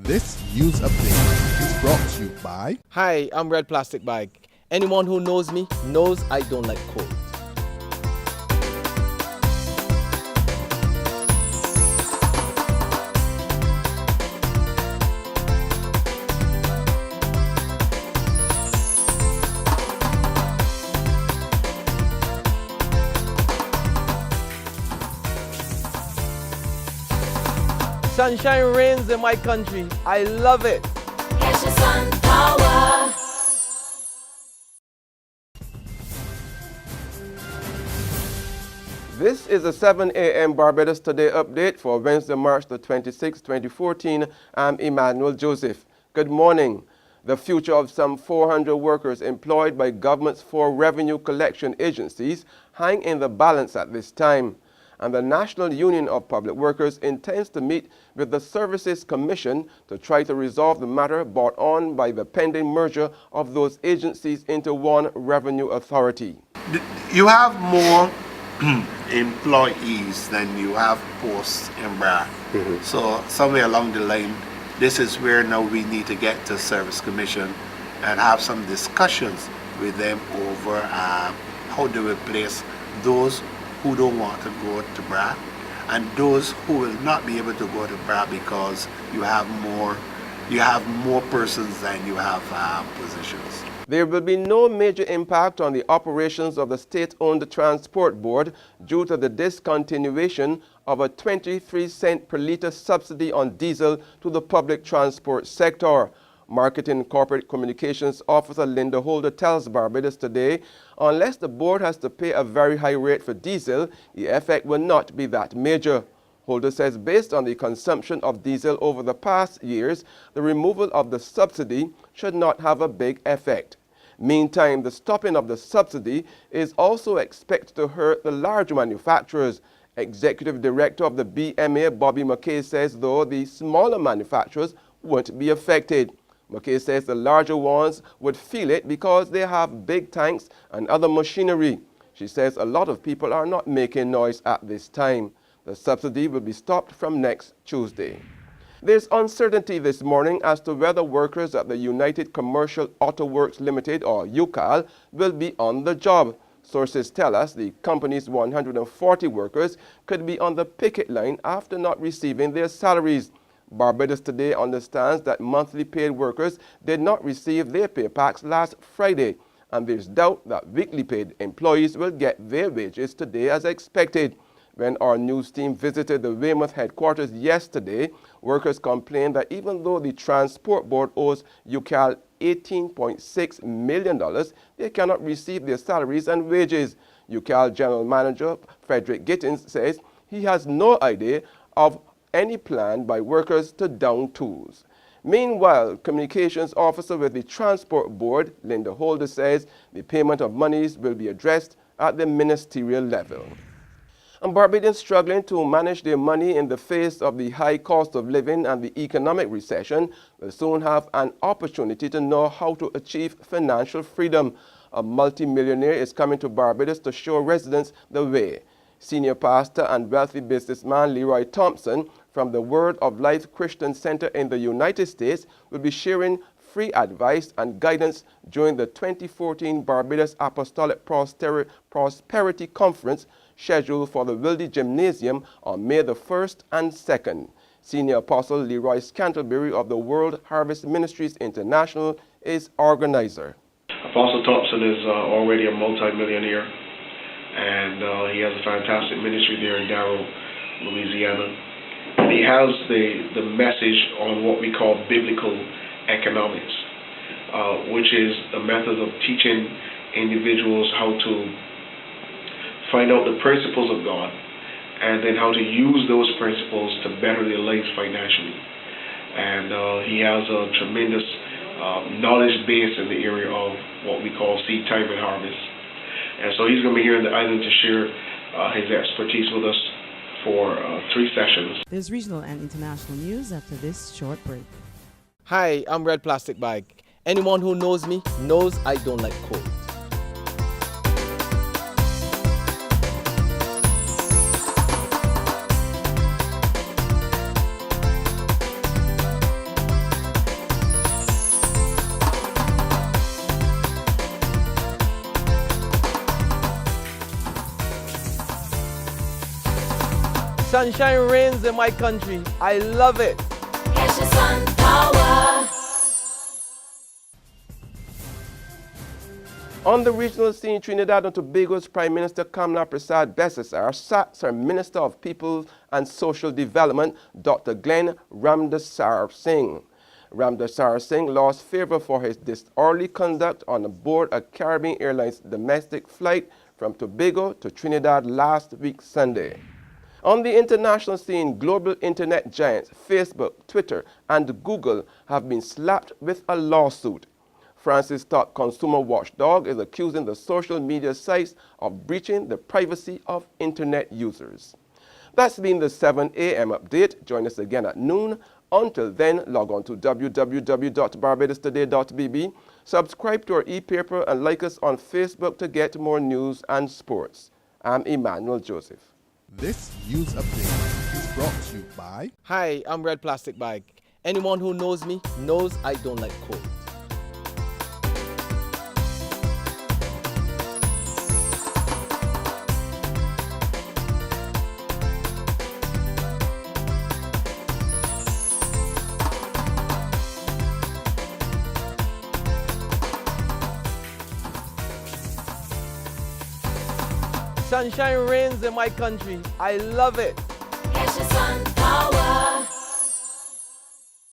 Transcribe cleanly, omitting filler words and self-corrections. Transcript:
This news update is brought to you by... Hi, I'm Red Plastic Bag. Anyone who knows me knows I don't like cold. Sunshine reigns in my country. I love it. Get your sun power. This is a 7 a.m. Barbados Today update for Wednesday, March the 26th, 2014. I'm Emmanuel Joseph. Good morning. The future of some 400 workers employed by government's 4 revenue collection agencies hang in the balance at this time. And the National Union of Public Workers intends to meet with the Services Commission to try to resolve the matter brought on by the pending merger of those agencies into one revenue authority. You have more employees than you have posts in BRA. So somewhere along the line, this is where now we need to get to Service Commission and have some discussions with them over how do we place those who don't want to go to BRA and those who will not be able to go to BRA because you have more persons than you have positions. There will be no major impact on the operations of the state-owned transport board due to the discontinuation of a 23-cent per litre subsidy on diesel to the public transport sector. Marketing Corporate Communications Officer Linda Holder tells Barbados Today, unless the board has to pay a very high rate for diesel, the effect will not be that major. Holder says based on the consumption of diesel over the past years, the removal of the subsidy should not have a big effect. Meantime, the stopping of the subsidy is also expected to hurt the large manufacturers. Executive Director of the BMA, Bobby McKay, says though the smaller manufacturers won't be affected. McKay says the larger ones would feel it because they have big tanks and other machinery. She says a lot of people are not making noise at this time. The subsidy will be stopped from next Tuesday. There's uncertainty this morning as to whether workers at the United Commercial Auto Works Limited, or UCAL, will be on the job. Sources tell us the company's 140 workers could be on the picket line after not receiving their salaries. Barbados Today understands that monthly paid workers did not receive their pay packs last Friday, and there's doubt that weekly paid employees will get their wages today as expected. When our news team visited the Weymouth headquarters yesterday, workers complained that even though the Transport Board owes UCAL $18.6 million, they cannot receive their salaries and wages. UCAL General Manager Frederick Gittins says he has no idea of any plan by workers to down tools. Meanwhile, Communications Officer with the Transport Board, Linda Holder, says the payment of monies will be addressed at the ministerial level. And Barbadians struggling to manage their money in the face of the high cost of living and the economic recession will soon have an opportunity to know how to achieve financial freedom. A multimillionaire is coming to Barbados to show residents the way. Senior pastor and wealthy businessman Leroy Thompson from the Word of Life Christian Center in the United States will be sharing free advice and guidance during the 2014 Barbados Apostolic Prosperity Conference scheduled for the Wilde Gymnasium on May the 1st and 2nd. Senior Apostle Leroy Scantlebury of the World Harvest Ministries International is organizer. Apostle Thompson is already a multi-millionaire, and he has a fantastic ministry there in Darrow, Louisiana. And he has the message on what we call biblical economics, which is a method of teaching individuals how to find out the principles of God and then how to use those principles to better their lives financially. And he has a tremendous knowledge base in the area of what we call seed time and harvest. And so he's going to be here in the island to share his expertise with us for 3 sessions. There's regional and international news after this short break. Hi, I'm Red Plastic Bag. Anyone who knows me knows I don't like cold. Sunshine reigns in my country. I love it. Kesha Sun Power. On the regional scene, Trinidad and Tobago's Prime Minister Kamla Prasad Besasar sacks her Minister of People and Social Development, Dr. Glenn Ramdasar Singh. Ramdasar Singh lost favor for his disorderly conduct on board a Caribbean Airlines domestic flight from Tobago to Trinidad last week Sunday. On the international scene, global internet giants Facebook, Twitter, and Google have been slapped with a lawsuit. France's top consumer watchdog is accusing the social media sites of breaching the privacy of internet users. That's been the 7 a.m. update. Join us again at noon. Until then, log on to www.barbadostoday.bb, subscribe to our e-paper, and like us on Facebook to get more news and sports. I'm Emmanuel Joseph. This news update is brought to you by Hi, I'm Red Plastic Bag. Anyone who knows me knows I don't like cold. Sunshine reigns in my country. I love it. Kesha Sun Power.